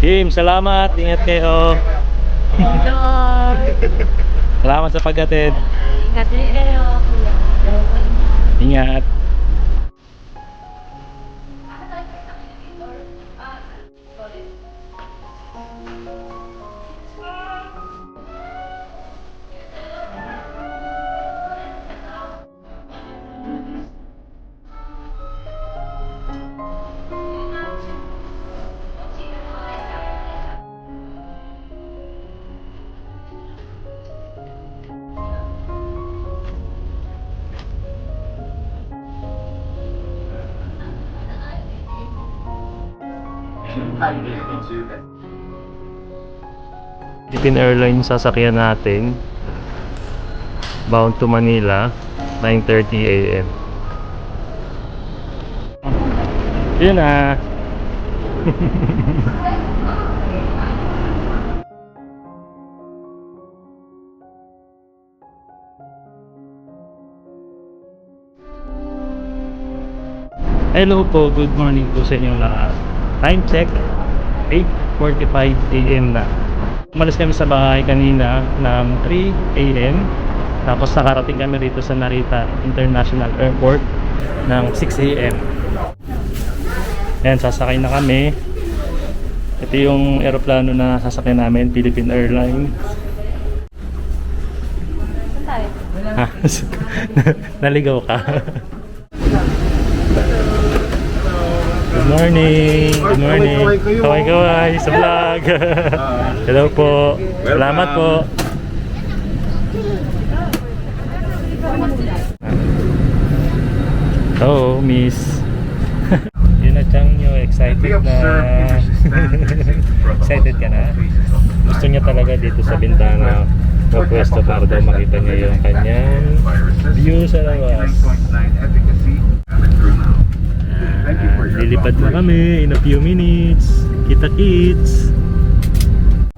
Jim, salamat. Ingat kayo. Salamat sa paghatid. Ingat din kayo. Ingat. Philippine Airlines sasakyan natin, bound to Manila, 9:30 AM. Yun na. Hello po, good morning po sa inyong lahat. Time check, 8:45 AM na. Umalis kami sa bahay kanina ng 3 AM. Tapos nakarating kami rito sa Narita International Airport ng 6 AM. Ayan, sasakay na kami. Ito yung aeroplano na sasakyan namin, Philippine Airlines. Ha? Naligaw ka? Good morning! Good morning! Kaway-kaway sa vlog! Hello po! Salamat po! Oh, miss! Yun na chang nyo, excited na! Excited ka na? Gusto niya talaga dito sa bintana magpwesto para daw makita niya yung kanyang view sa labas. Lilipad na kami in a few minutes. Kita kits.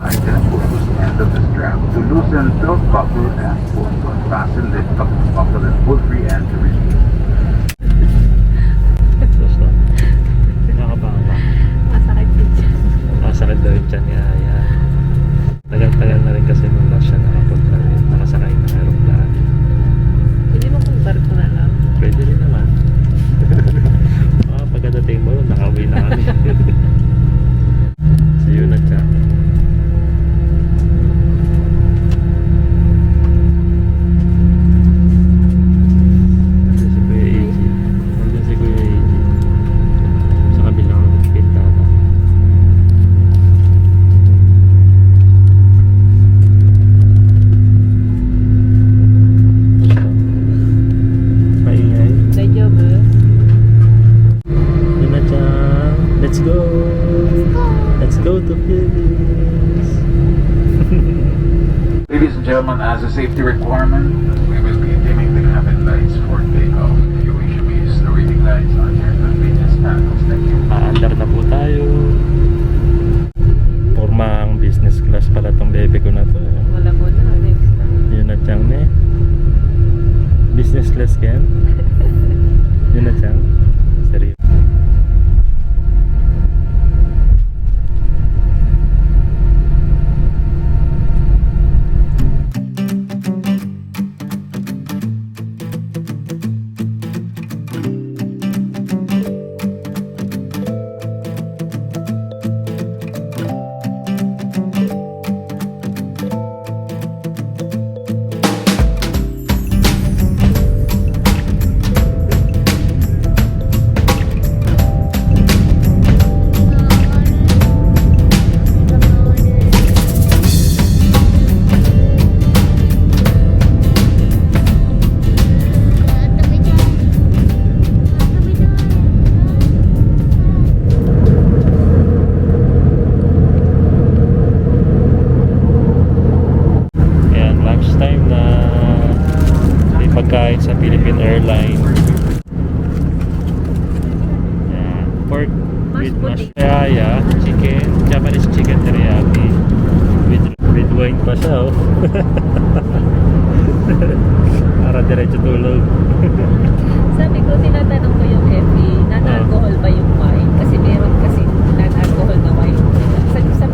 I then pull loose end of the strap to loosen belt buckle and pull. Fasten the buckle and pull free end to release. Basta. Nakabaka pa. Masakit din siya. Masakit daw yung tiyan ni Aya. Tagal-tagal na rin kasi nung last siya nakasakay ng aeroplano. Hindi mo kung barko na lang. Pwede rin naman. Pagkadating mo, nakauwi na kami. See you na siya. Nandiyan si Kuya Eiji. Nandiyan si Kuya Eiji. Sa kabilang pintana. Maingay. Medyo ba? Let's go! Let's go to Philippines! Ladies and gentlemen, as a safety requirement, we will be dimming the cabin lights for takeoff. If you wish to use the reading lights on your convenience panels, thank you. Paandar na po tayo. Formang business class pala tong bebe ko na to. Wala mo na. Next time. Yun na tiyang ne. Business class yan. Yun na tiyang. Seryo. Pagkain sa Philippine Airlines. Yan. Pork with mashed teriyaki, chicken, Japanese chicken teriyaki with wine pa siya, oh. Para diretso tulog. Sabi ko, tinatanong ko yung FA, non-alcohol ba yung wine? Kasi meron kasi non-alcohol na wine. Sabi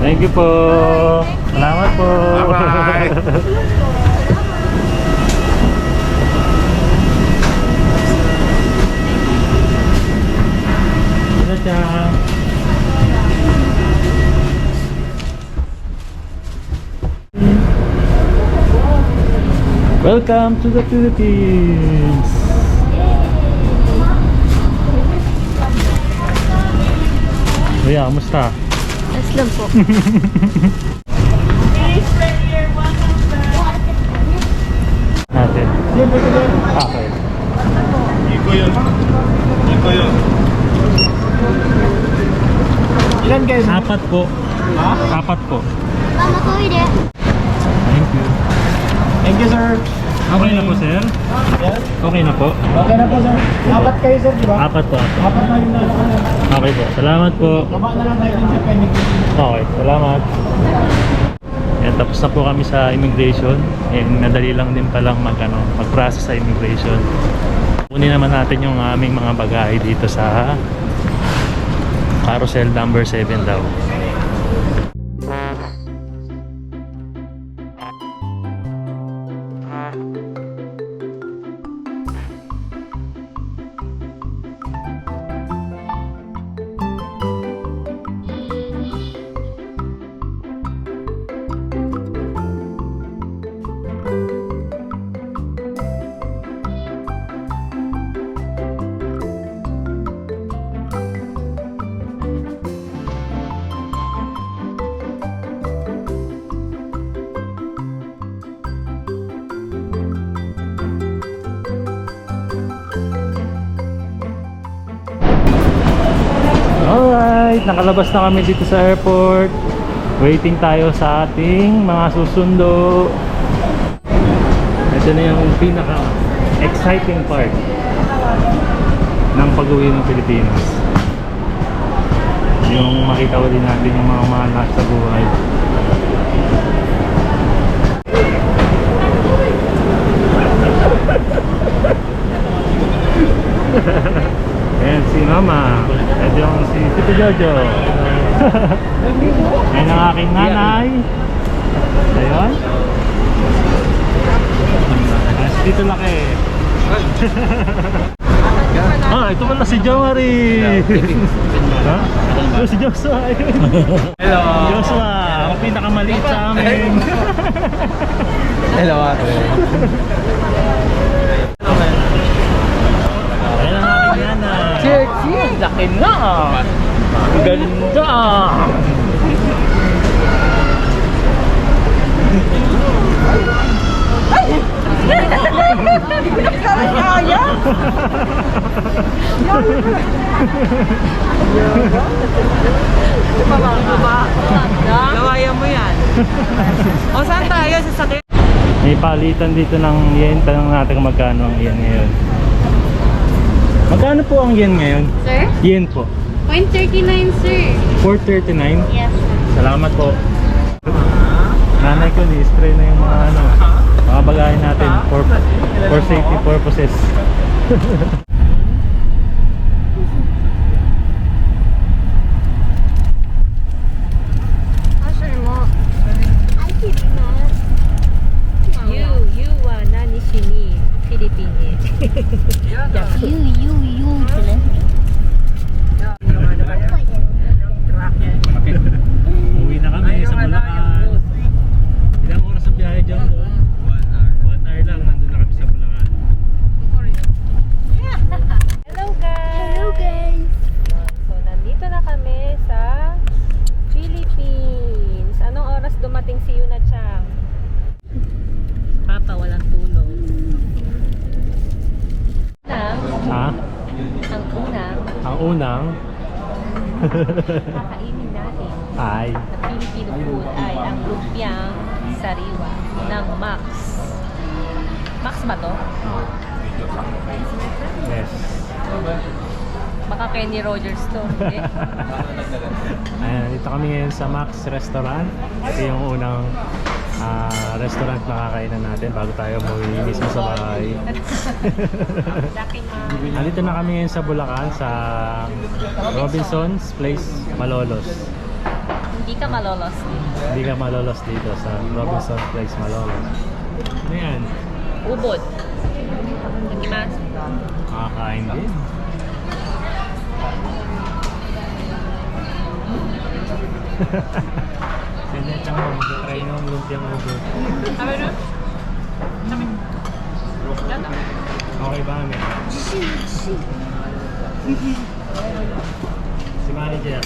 Thank you po. Salamat po. Bye-bye. Ciao. Welcome to the Philippines. Kuya, kamusta? Yes lang po. Natin. Okay. Iko yun. Ilan kayo? Apat po. Ha? Apat po. Mama ko ide. Thank you. Thank you, sir. Okay na po, sir? Yes? Okay na po. Okay na po, sir. Apat kayo, sir, di ba? Apat po. Apat na yung nalakalan. Okay po. Salamat po. Tama na lang tayo din sa pending. Okay, salamat. Yan, tapos na po kami sa immigration. And madali lang din palang mag-process sa immigration. Kunin naman natin yung aming mga bagahe dito sa carousel number 7 daw. Alright, nakalabas na kami dito sa airport. Waiting tayo sa ating mga susundo. Ito na yung pinaka exciting part ng pag-uwi ng Pilipinas. Yung makita ulit natin yung mga mahal natin sa buhay. Ayan si Mama. Ito yung si Tito Jojo. Ayan ang aking nanay. Ayun. Ayan si Tito Laki. Ah, ito pala si Jo Marie. Ha? Ito si Joshua. Hello. Joshua, ang pinakamaliit sa amin. Hello, ate. Ayan ang aking nanay. Cheers! Laki nga! Ang ganda. Gawaya mo yan. O saan tayo? Sa sakit? May palitan dito ng yen. Tanong natin kung magkano ang yen ngayon. Magkano po ang yen ngayon? Sir? Yen po. 0.39, sir. 439. Yes, sir. Salamat po. Nanay ko, ni-spray na yung mga bagahin natin for safety purposes. Asher mo. Ay, hindi na. You wa nani shi ni Philippine. You. Sila. Uwi na kami sa Bulacan. Ilang oras ang biyahe dyan doon? 1 hour lang, nandun na kami sa Bulacan. Hello guys! Hello, guys. So nandito na kami sa Philippines. Anong oras dumating si Yuna Chang? Papa, walang tulog. Ha? Ang unang Ang unang kakainin natin ay na Filipino food ay ang lumpiang sariwa ng Max. Max ba to? yes. Baka Kenny Rogers to. Hindi. Ayan, dito kami ngayon sa Max Restaurant. Ito yung unang restaurant na kakainan natin bago tayo umuwi mismo sa bahay. Laking Andito na kami ngayon sa Bulacan sa Robinson's Place, Malolos. hindi ka malolos dito. Hindi ka malolos dito sa Robinson Place malolos. Ano yan? Ubod. Nagimasu. Makakain din. Sinetang mo, mag-try ng lumpiang ubod. Sabi no? Sabi. Okay ba, Ame? Si manager.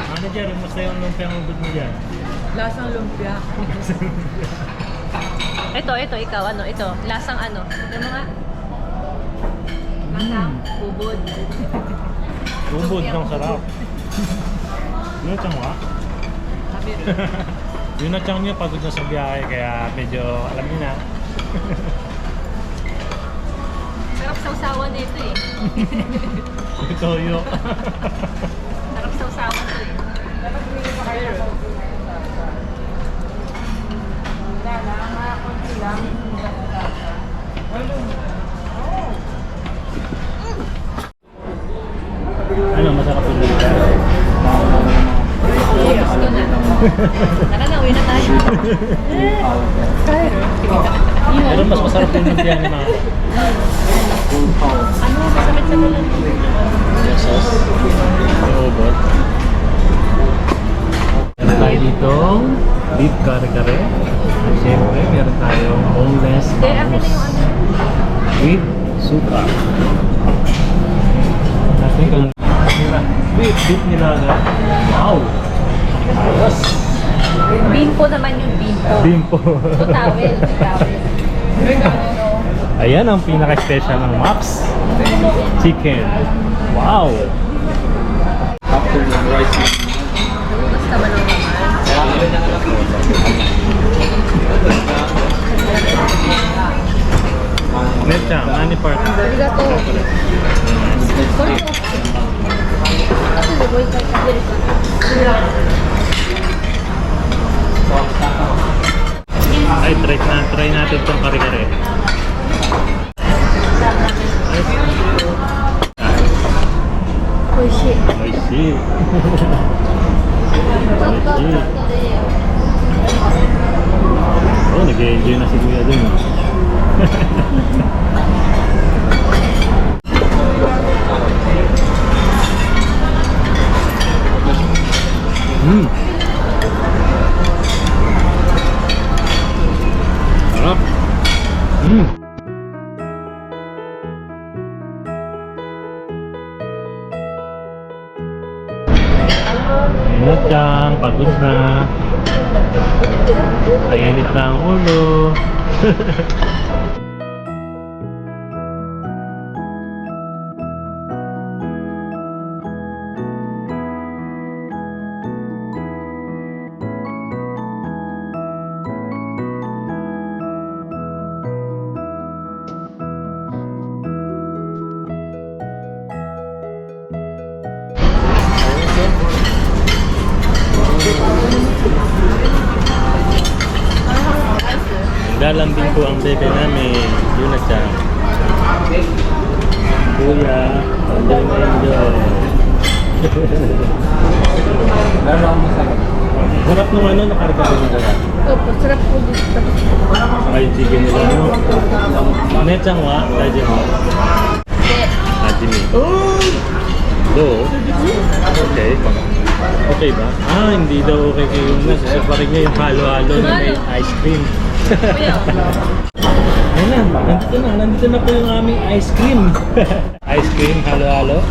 Manager, kumusta yung lumpiang ubod mo dyan? Lasang lumpia. Ito, ikaw, ano, ito. Lasang ano? Ano mo nga? Lasang ubod. Ubod ng sarap. Yun na mo, Sabi rin. Yun na niyo pagod na sa biyahe, kaya medyo alam niyo na. Sarap sausawan na ito eh. Toyo. Sarap sausawan to eh. Ano, masarap yung lumpia? Gusto na. Tara na, uwi na tayo. Pero mas masarap yung lumpia ni Mama. Ano, masabit sa lang. Yung sauce. Yung ubod. Meron tayo ditong beef kare-kare. At syempre, meron tayong boneless Akin na bangus yung ano. with suka. Natin kung beef nilaga. Wow! Ayos! Bimpo naman yung bimpo. Bimpo. Ito towel. Ayan ang pinaka-special ng Max Chicken. Wow! Afternoon rice. Basta man ang naman. Mecha, mani part. Arigato. Ay, try natin itong kare-kare. Oishi. Oishi. Oishi. Oh, nag-enjoy na si Kuya dun. Sarap. Inatang, pagod na. Kainit na ang ulo. Lalambing po ang bebe namin. Yun na siya. Kuya, enjoy na enjoy. Sarap nung ano, nakarga rin nila. Opo, sarap po dito. Ay, chicken nila, no? Nechang wa, tayo mo. Hajime. Do? Okay. Okay ba? Ah, hindi daw okay kayo na. Sasaparin niya yung halo-halo na may ice cream. Ayun na, nandito na po yung aming ice cream. Ice cream, halo-halo.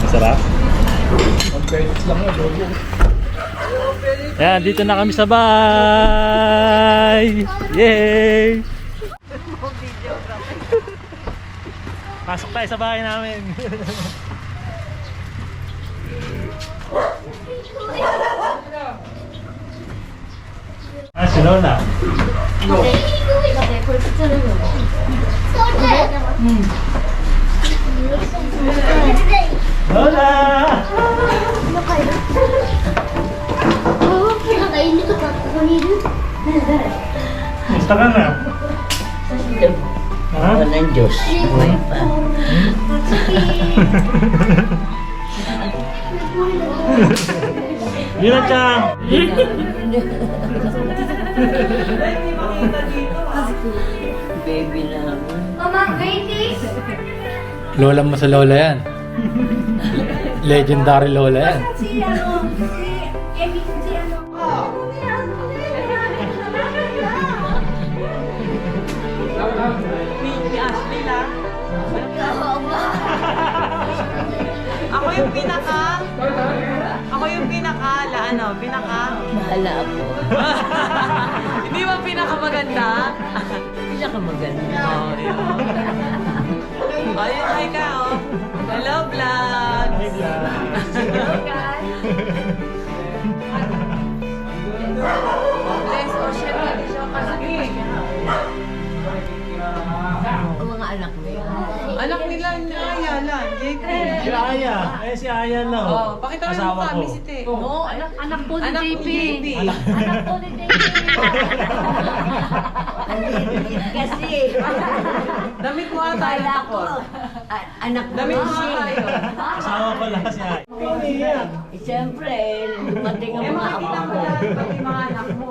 Masarap. Ayan, dito na kami sa bahay. Yay! Pasok tayo sa bahay namin. Ah, si Lola. Lola! Gusto ka na? Ha? ng Diyos. Buhay pa. Yun ang Chang! Baby na. Lola mo sa lola yan. Legendary lola yan. Ako yung pinaka, Bahala ako. hindi ba pinakamaganda? Pinakamaganda. Oh, yun. Ayun, hi ka, oh. Hello, vlog. Bless, oh, share ka din siya kasi. Ang mga anak mo yan. Anak nila ni Aya lang, JP. Si Aya! Eh, si Aya lang. Oh, pakita mo yung Asawa mukha, ko. visit eh. Oo, anak po ni Anak JP. ko, JP. Anak po ni JP. Nandito kasi. Damit mo ata tayo Kala ko. takot. Anak mo Damit mo kasi. ata yun. Asawa pala si Aya. Siyempre, dumating ang Eh, mga makikita apo mo ko. lahat pati mga anak mo.